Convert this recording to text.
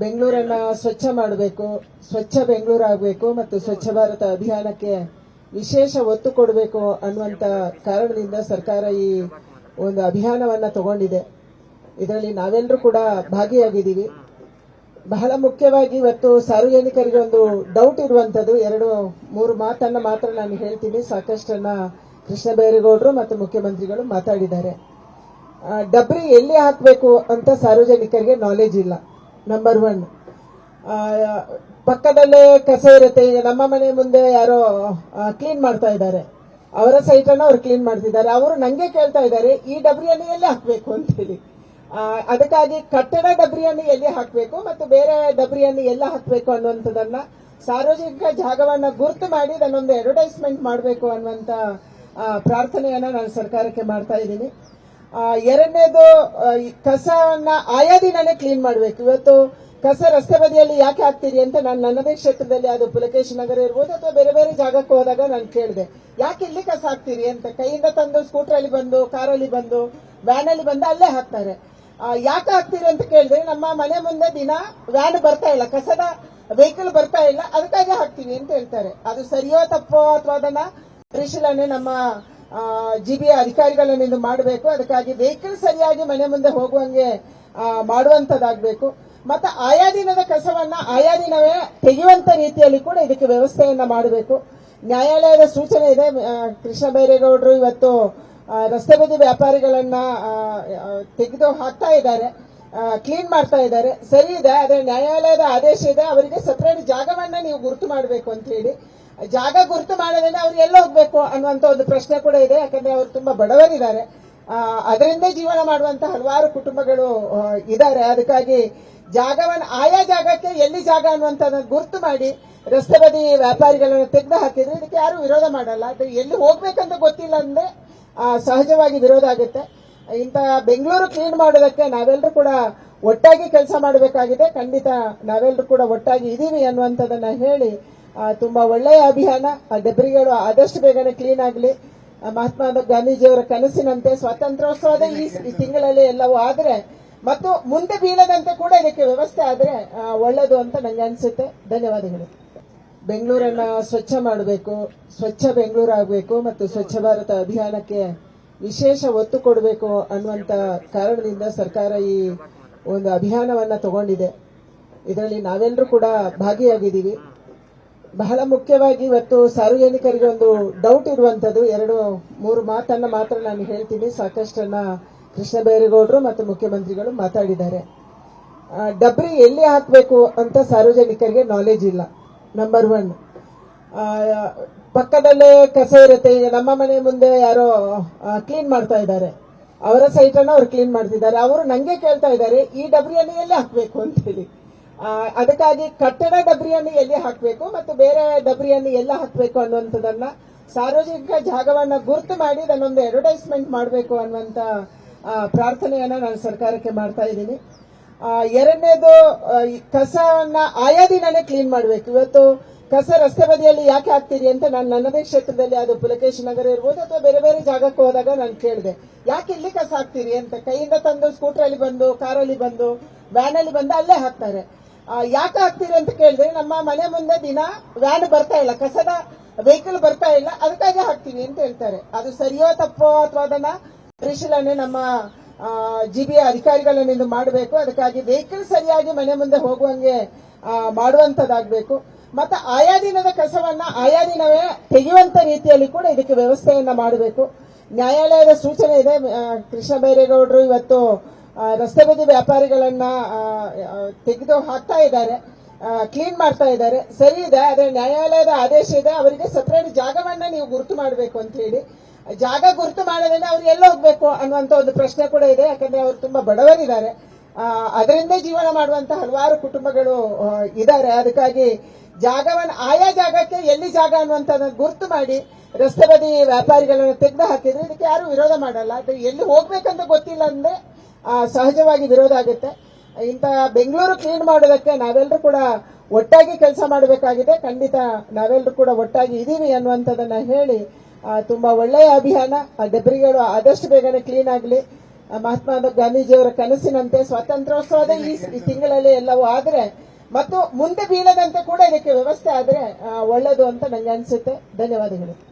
ಬೆಂಗಳೂರನ್ನ ಸ್ವಚ್ಛ ಮಾಡಬೇಕು, ಸ್ವಚ್ಛ ಬೆಂಗಳೂರು ಆಗಬೇಕು ಮತ್ತು ಸ್ವಚ್ಛ ಭಾರತ ಅಭಿಯಾನಕ್ಕೆ ವಿಶೇಷ ಒತ್ತು ಕೊಡಬೇಕು ಅನ್ನುವಂತ ಕಾರಣದಿಂದ ಸರ್ಕಾರ ಈ ಒಂದು ಅಭಿಯಾನವನ್ನ ತಗೊಂಡಿದೆ. ಇದರಲ್ಲಿ ನಾವೆಲ್ಲರೂ ಕೂಡ ಭಾಗಿಯಾಗಿದ್ದೀವಿ. ಬಹಳ ಮುಖ್ಯವಾಗಿ ಇವತ್ತು ಸಾರ್ವಜನಿಕರಿಗೆ ಒಂದು ಡೌಟ್ ಇರುವಂತದ್ದು 2-3 ಮಾತನ್ನ ಮಾತ್ರ ನಾನು ಹೇಳ್ತೀನಿ. ಸಾಕಷ್ಟನ್ನ ಕೃಷ್ಣ ಬೈರೇಗೌಡರು ಮತ್ತು ಮುಖ್ಯಮಂತ್ರಿಗಳು ಮಾತಾಡಿದ್ದಾರೆ. ಡಬ್ರಿ ಎಲ್ಲಿ ಹಾಕಬೇಕು ಅಂತ ಸಾರ್ವಜನಿಕರಿಗೆ ನಾಲೆಜ್ ಇಲ್ಲ. ನಂಬರ್ 1. ಪಕ್ಕದಲ್ಲೇ ಕಸ ಇರುತ್ತೆ. ಈಗ ನಮ್ಮ ಮನೆ ಮುಂದೆ ಯಾರೋ ಕ್ಲೀನ್ ಮಾಡ್ತಾ ಇದ್ದಾರೆ, ಅವರ ಸೈಟ್ ಅನ್ನು ಅವ್ರು ಕ್ಲೀನ್ ಮಾಡ್ತಿದ್ದಾರೆ. ಅವರು ನಂಗೆ ಕೇಳ್ತಾ ಇದ್ದಾರೆ ಈ ಡಬ್ರಿಯನ್ನು ಎಲ್ಲಿ ಹಾಕಬೇಕು ಅಂತ ಹೇಳಿ. ಅದಕ್ಕಾಗಿ ಕಟ್ಟಡ ಡಬ್ರಿಯನ್ನು ಎಲ್ಲಿ ಹಾಕಬೇಕು ಮತ್ತು ಬೇರೆ ಡಬ್ರಿಯನ್ನು ಎಲ್ಲ ಹಾಕಬೇಕು ಅನ್ನುವಂಥದ್ದನ್ನ ಸಾರ್ವಜನಿಕ ಜಾಗವನ್ನ ಗುರುತು ಮಾಡಿ ಅದನ್ನೊಂದು ಅಡ್ವರ್ಟೈಸ್ಮೆಂಟ್ ಮಾಡಬೇಕು ಅನ್ನುವಂತ ಪ್ರಾರ್ಥನೆಯನ್ನ ನಾನು ಸರ್ಕಾರಕ್ಕೆ ಮಾಡ್ತಾ ಇದ್ದೀನಿ. ಎರಡನೇದು, ಕಸವನ್ನ ಆಯಾ ದಿನನೇ ಕ್ಲೀನ್ ಮಾಡಬೇಕು. ಇವತ್ತು ಕಸ ರಸ್ತೆ ಬದಿಯಲ್ಲಿ ಯಾಕೆ ಹಾಕ್ತೀರಿ ಅಂತ ನಾನು ನನ್ನದೇ ಕ್ಷೇತ್ರದಲ್ಲಿ, ಅದು ಪುಲಕೇಶಿ ನಗರ ಇರ್ಬೋದು ಅಥವಾ ಬೇರೆ ಬೇರೆ ಜಾಗಕ್ಕೆ ಹೋದಾಗ ನಾನು ಕೇಳಿದೆ, ಯಾಕೆ ಇಲ್ಲಿ ಕಸ ಹಾಕ್ತೀರಿ ಅಂತ. ಕೈಯಿಂದ ತಂದು ಸ್ಕೂಟರ್ ಅಲ್ಲಿ ಬಂದು, ಕಾರಲ್ಲಿ ಬಂದು, ವ್ಯಾನ್ ಅಲ್ಲಿ ಬಂದು ಅಲ್ಲೇ ಹಾಕ್ತಾರೆ. ಯಾಕೆ ಹಾಕ್ತೀರಿ ಅಂತ ಕೇಳಿದ್ರೆ, ನಮ್ಮ ಮನೆ ಮುಂದೆ ದಿನ ವ್ಯಾನ್ ಬರ್ತಾ ಇಲ್ಲ, ಕಸದ ವೆಹಿಕಲ್ ಬರ್ತಾ ಇಲ್ಲ, ಅದಕ್ಕಾಗಿ ಹಾಕ್ತೀವಿ ಅಂತ ಹೇಳ್ತಾರೆ. ಅದು ಸರಿಯೋ ತಪ್ಪೋ ಅಥವಾ ಅದನ್ನ ಪರಿಶೀಲನೆ ನಮ್ಮ ಜಿಬಿಯ ಅಧಿಕಾರಿಗಳನ್ನಿಂದ ಮಾಡಬೇಕು. ಅದಕ್ಕಾಗಿ ವೆಹಿಕಲ್ ಸರಿಯಾಗಿ ಮನೆ ಮುಂದೆ ಹೋಗುವಂಗೆ ಮಾಡುವಂತದ್ದಾಗಬೇಕು. ಮತ್ತೆ ಆಯಾ ದಿನದ ಕಸವನ್ನ ಆಯಾ ದಿನವೇ ತೆಗೆಯುವಂತ ರೀತಿಯಲ್ಲಿ ಕೂಡ ಇದಕ್ಕೆ ವ್ಯವಸ್ಥೆಯನ್ನ ಮಾಡಬೇಕು. ನ್ಯಾಯಾಲಯದ ಸೂಚನೆ ಇದೆ. ಕೃಷ್ಣ ಬೈರೇಗೌಡರು ಇವತ್ತು ರಸ್ತೆ ಬದಿ ವ್ಯಾಪಾರಿಗಳನ್ನ ತೆಗೆದು ಹಾಕ್ತಾ ಇದ್ದಾರೆ, ಕ್ಲೀನ್ ಮಾಡ್ತಾ ಇದ್ದಾರೆ. ಸರಿ ಇದೆ, ಆದ್ರೆ ನ್ಯಾಯಾಲಯದ ಆದೇಶ ಇದೆ, ಅವರಿಗೆ ಸಪರೇಟ್ ಜಾಗವನ್ನ ನೀವು ಗುರುತು ಮಾಡಬೇಕು ಅಂತ ಹೇಳಿ. ಜಾಗ ಗುರುತು ಮಾಡೋದ್ರಿಂದ ಅವ್ರು ಎಲ್ಲ ಹೋಗ್ಬೇಕು ಅನ್ನುವಂತ ಒಂದು ಪ್ರಶ್ನೆ ಕೂಡ ಇದೆ. ಯಾಕಂದ್ರೆ ಅವರು ತುಂಬಾ ಬಡವರಿದ್ದಾರೆ, ಅದರಿಂದ ಜೀವನ ಮಾಡುವಂತ ಹಲವಾರು ಕುಟುಂಬಗಳು ಇದ್ದಾರೆ. ಅದಕ್ಕಾಗಿ ಜಾಗವನ್ನು ಆಯಾ ಜಾಗಕ್ಕೆ ಎಲ್ಲಿ ಜಾಗ ಅನ್ನುವಂಥದ್ದನ್ನು ಗುರುತು ಮಾಡಿ ರಸ್ತೆ ಬದಿ ವ್ಯಾಪಾರಿಗಳನ್ನು ತೆಗೆದು ಹಾಕಿದ್ರೆ ಇದಕ್ಕೆ ಯಾರು ವಿರೋಧ ಮಾಡಲ್ಲ. ಅದು ಎಲ್ಲಿ ಹೋಗ್ಬೇಕಂತ ಗೊತ್ತಿಲ್ಲ ಅಂದ್ರೆ ಸಹಜವಾಗಿ ವಿರೋಧ ಆಗುತ್ತೆ. ಇಂಥ ಬೆಂಗಳೂರು ಕ್ಲೀನ್ ಮಾಡೋದಕ್ಕೆ ನಾವೆಲ್ಲರೂ ಕೂಡ ಒಟ್ಟಾಗಿ ಕೆಲಸ ಮಾಡಬೇಕಾಗಿದೆ. ಖಂಡಿತ ನಾವೆಲ್ಲರೂ ಕೂಡ ಒಟ್ಟಾಗಿ ಇದೀವಿ ಅನ್ನುವಂಥದ್ದನ್ನ ಹೇಳಿ, ತುಂಬಾ ಒಳ್ಳೆಯ ಅಭಿಯಾನ. ಡಬ್ರಿಗಳು ಆದಷ್ಟು ಬೇಗನೆ ಕ್ಲೀನ್ ಆಗಲಿ. ಮಹಾತ್ಮ ಗಾಂಧೀಜಿಯವರ ಕನಸಿನಂತೆ ಸ್ವಾತಂತ್ರ್ಯೋತ್ಸವದ ಈ ತಿಂಗಳಲ್ಲಿ ಎಲ್ಲವೂ ಆದ್ರೆ ಮತ್ತು ಮುಂದೆ ಬೀಳದಂತೆ ಕೂಡ ಇದಕ್ಕೆ ವ್ಯವಸ್ಥೆ ಆದ್ರೆ ಒಳ್ಳೇದು ಅಂತ ನಂಗೆ ಅನ್ಸುತ್ತೆ. ಧನ್ಯವಾದಗಳು. ಬೆಂಗಳೂರನ್ನ ಸ್ವಚ್ಛ ಮಾಡಬೇಕು, ಸ್ವಚ್ಛ ಬೆಂಗಳೂರು ಆಗಬೇಕು ಮತ್ತು ಸ್ವಚ್ಛ ಭಾರತ ಅಭಿಯಾನಕ್ಕೆ ವಿಶೇಷ ಒತ್ತು ಕೊಡಬೇಕು ಅನ್ನುವಂತ ಕಾರಣದಿಂದ ಸರ್ಕಾರ ಈ ಒಂದು ಅಭಿಯಾನವನ್ನ ತಗೊಂಡಿದೆ. ಇದರಲ್ಲಿ ನಾವೆಲ್ಲರೂ ಕೂಡ ಭಾಗಿಯಾಗಿದ್ದೀವಿ. ಬಹಳ ಮುಖ್ಯವಾಗಿ ಇವತ್ತು ಸಾರ್ವಜನಿಕರಿಗೆ ಒಂದು ಡೌಟ್ ಇರುವಂತದ್ದು 2-3 ಮಾತನ್ನ ಮಾತ್ರ ನಾನು ಹೇಳ್ತೀನಿ. ಸಾಕಷ್ಟನ್ನ ಕೃಷ್ಣ ಬೈರೇಗೌಡರು ಮತ್ತು ಮುಖ್ಯಮಂತ್ರಿಗಳು ಮಾತಾಡಿದ್ದಾರೆ. ಡಬ್ರಿ ಎಲ್ಲಿ ಹಾಕಬೇಕು ಅಂತ ಸಾರ್ವಜನಿಕರಿಗೆ ನಾಲೆಜ್ ಇಲ್ಲ. ನಂಬರ್ 1. ಪಕ್ಕದಲ್ಲೇ ಕಸ ಇರುತ್ತೆ. ಈಗ ನಮ್ಮ ಮನೆ ಮುಂದೆ ಯಾರೋ ಕ್ಲೀನ್ ಮಾಡ್ತಾ ಇದ್ದಾರೆ, ಅವರ ಸೈಟ್ ಅನ್ನು ಅವ್ರು ಕ್ಲೀನ್ ಮಾಡ್ತಿದ್ದಾರೆ. ಅವರು ನಂಗೆ ಕೇಳ್ತಾ ಇದ್ದಾರೆ ಈ ಡಬ್ರಿಯನ್ನು ಎಲ್ಲಿ ಹಾಕಬೇಕು ಅಂತ ಹೇಳಿ. ಅದಕ್ಕಾಗಿ ಕಟ್ಟಡ ಡಬ್ರಿಯನ್ನು ಎಲ್ಲಿ ಹಾಕಬೇಕು ಮತ್ತು ಬೇರೆ ಡಬ್ರಿಯನ್ನು ಎಲ್ಲ ಹಾಕಬೇಕು ಅನ್ನುವಂಥದ್ದನ್ನ ಸಾರ್ವಜನಿಕ ಜಾಗವನ್ನ ಗುರುತು ಮಾಡಿ ಅದನ್ನೊಂದು ಅಡ್ವರ್ಟೈಸ್ಮೆಂಟ್ ಮಾಡಬೇಕು ಅನ್ನುವಂತ ಪ್ರಾರ್ಥನೆಯನ್ನ ನಾನು ಸರ್ಕಾರಕ್ಕೆ ಮಾಡ್ತಾ ಇದ್ದೀನಿ. ಎರಡನೇದು, ಕಸವನ್ನ ಆಯಾ ದಿನನೇ ಕ್ಲೀನ್ ಮಾಡಬೇಕು. ಇವತ್ತು ಕಸ ರಸ್ತೆ ಬದಿಯಲ್ಲಿ ಯಾಕೆ ಹಾಕ್ತೀರಿ ಅಂತ ನಾನು ನನ್ನದೇ ಕ್ಷೇತ್ರದಲ್ಲಿ, ಅದು ಪುಲಕೇಶಿ ನಗರ ಇರ್ಬೋದು ಅಥವಾ ಬೇರೆ ಬೇರೆ ಜಾಗಕ್ಕೆ ಹೋದಾಗ ನಾನು ಕೇಳಿದೆ, ಯಾಕೆ ಇಲ್ಲಿ ಕಸ ಹಾಕ್ತೀರಿ ಅಂತ. ಕೈಯಿಂದ ತಂದು ಸ್ಕೂಟರ್ ಅಲ್ಲಿ ಬಂದು, ಕಾರಲ್ಲಿ ಬಂದು, ವ್ಯಾನ್ ಅಲ್ಲಿ ಬಂದು ಅಲ್ಲೇ ಹಾಕ್ತಾರೆ. ಯಾಕೆ ಹಾಕ್ತೀರಿ ಅಂತ ಕೇಳಿದ್ರೆ, ನಮ್ಮ ಮನೆ ಮುಂದೆ ದಿನ ವ್ಯಾನ್ ಬರ್ತಾ ಇಲ್ಲ, ಕಸದ ವೆಹಿಕಲ್ ಬರ್ತಾ ಇಲ್ಲ, ಅದಕ್ಕಾಗಿ ಹಾಕ್ತೀವಿ ಅಂತ ಹೇಳ್ತಾರೆ. ಅದು ಸರಿಯೋ ತಪ್ಪೋ ಅಥವಾ ಅದನ್ನ ಪರಿಶೀಲನೆ ನಮ್ಮ ಜಿಬಿಯ ಅಧಿಕಾರಿಗಳನ್ನಿಂದ ಮಾಡಬೇಕು. ಅದಕ್ಕಾಗಿ ವೆಹಿಕಲ್ ಸರಿಯಾಗಿ ಮನೆ ಮುಂದೆ ಹೋಗುವಂಗೆ ಮಾಡುವಂತದ್ದಾಗಬೇಕು. ಮತ್ತೆ ಆಯಾ ದಿನದ ಕಸವನ್ನ ಆಯಾ ದಿನವೇ ತೆಗೆಯುವಂತ ರೀತಿಯಲ್ಲಿ ಕೂಡ ಇದಕ್ಕೆ ವ್ಯವಸ್ಥೆಯನ್ನ ಮಾಡಬೇಕು. ನ್ಯಾಯಾಲಯದ ಸೂಚನೆ ಇದೆ. ಕೃಷ್ಣ ಬೈರೇಗೌಡರು ಇವತ್ತು ರಸ್ತೆ ಬದಿ ವ್ಯಾಪಾರಿಗಳನ್ನ ತೆಗೆದು ಹಾಕ್ತಾ ಇದ್ದಾರೆ, ಕ್ಲೀನ್ ಮಾಡ್ತಾ ಇದ್ದಾರೆ. ಸರಿ ಇದೆ, ಆದ್ರೆ ನ್ಯಾಯಾಲಯದ ಆದೇಶ ಇದೆ, ಅವರಿಗೆ ಸಪರೇಟ್ ಜಾಗವನ್ನ ನೀವು ಗುರುತು ಮಾಡಬೇಕು ಅಂತ ಹೇಳಿ. ಜಾಗ ಗುರುತು ಮಾಡೋದ್ರಿಂದ ಅವ್ರು ಎಲ್ಲ ಹೋಗ್ಬೇಕು ಅನ್ನುವಂತ ಒಂದು ಪ್ರಶ್ನೆ ಕೂಡ ಇದೆ. ಯಾಕಂದ್ರೆ ಅವರು ತುಂಬಾ ಬಡವರಿದ್ದಾರೆ, ಅದರಿಂದ ಜೀವನ ಮಾಡುವಂತ ಹಲವಾರು ಕುಟುಂಬಗಳು ಇದ್ದಾರೆ. ಅದಕ್ಕಾಗಿ ಜಾಗವನ್ನು ಆಯಾ ಜಾಗಕ್ಕೆ ಎಲ್ಲಿ ಜಾಗ ಅನ್ನುವಂಥದ್ದನ್ನು ಗುರುತು ಮಾಡಿ ರಸ್ತೆ ಬದಿ ವ್ಯಾಪಾರಿಗಳನ್ನು ತೆಗೆದು ಹಾಕಿದ್ರೆ ಇದಕ್ಕೆ ಯಾರು ವಿರೋಧ ಮಾಡಲ್ಲ. ಅದು ಎಲ್ಲಿ ಹೋಗ್ಬೇಕಂತ ಗೊತ್ತಿಲ್ಲ ಅಂದ್ರೆ ಸಹಜವಾಗಿ ವಿರೋಧ ಆಗುತ್ತೆ. ಇಂಥ ಬೆಂಗಳೂರು ಕ್ಲೀನ್ ಮಾಡೋದಕ್ಕೆ ನಾವೆಲ್ಲರೂ ಕೂಡ ಒಟ್ಟಾಗಿ ಕೆಲಸ ಮಾಡಬೇಕಾಗಿದೆ. ಖಂಡಿತ ನಾವೆಲ್ಲರೂ ಕೂಡ ಒಟ್ಟಾಗಿ ಇದೀವಿ ಅನ್ನುವಂಥದ್ದನ್ನ ಹೇಳಿ, ತುಂಬಾ ಒಳ್ಳೆಯ ಅಭಿಯಾನ. ಡಬ್ರಿಗಳು ಆದಷ್ಟು ಬೇಗನೆ ಕ್ಲೀನ್ ಆಗಲಿ. ಮಹಾತ್ಮ ಗಾಂಧೀಜಿಯವರ ಕನಸಿನಂತೆ ಸ್ವಾತಂತ್ರ್ಯೋತ್ಸವದ ಈ ತಿಂಗಳಲ್ಲಿ ಎಲ್ಲವೂ ಆದ್ರೆ ಮತ್ತು ಮುಂದೆ ಬೀಳದಂತೆ ಕೂಡ ಇದಕ್ಕೆ ವ್ಯವಸ್ಥೆ ಆದ್ರೆ ಒಳ್ಳೇದು ಅಂತ ನಂಗೆ ಅನ್ಸುತ್ತೆ. ಧನ್ಯವಾದಗಳು.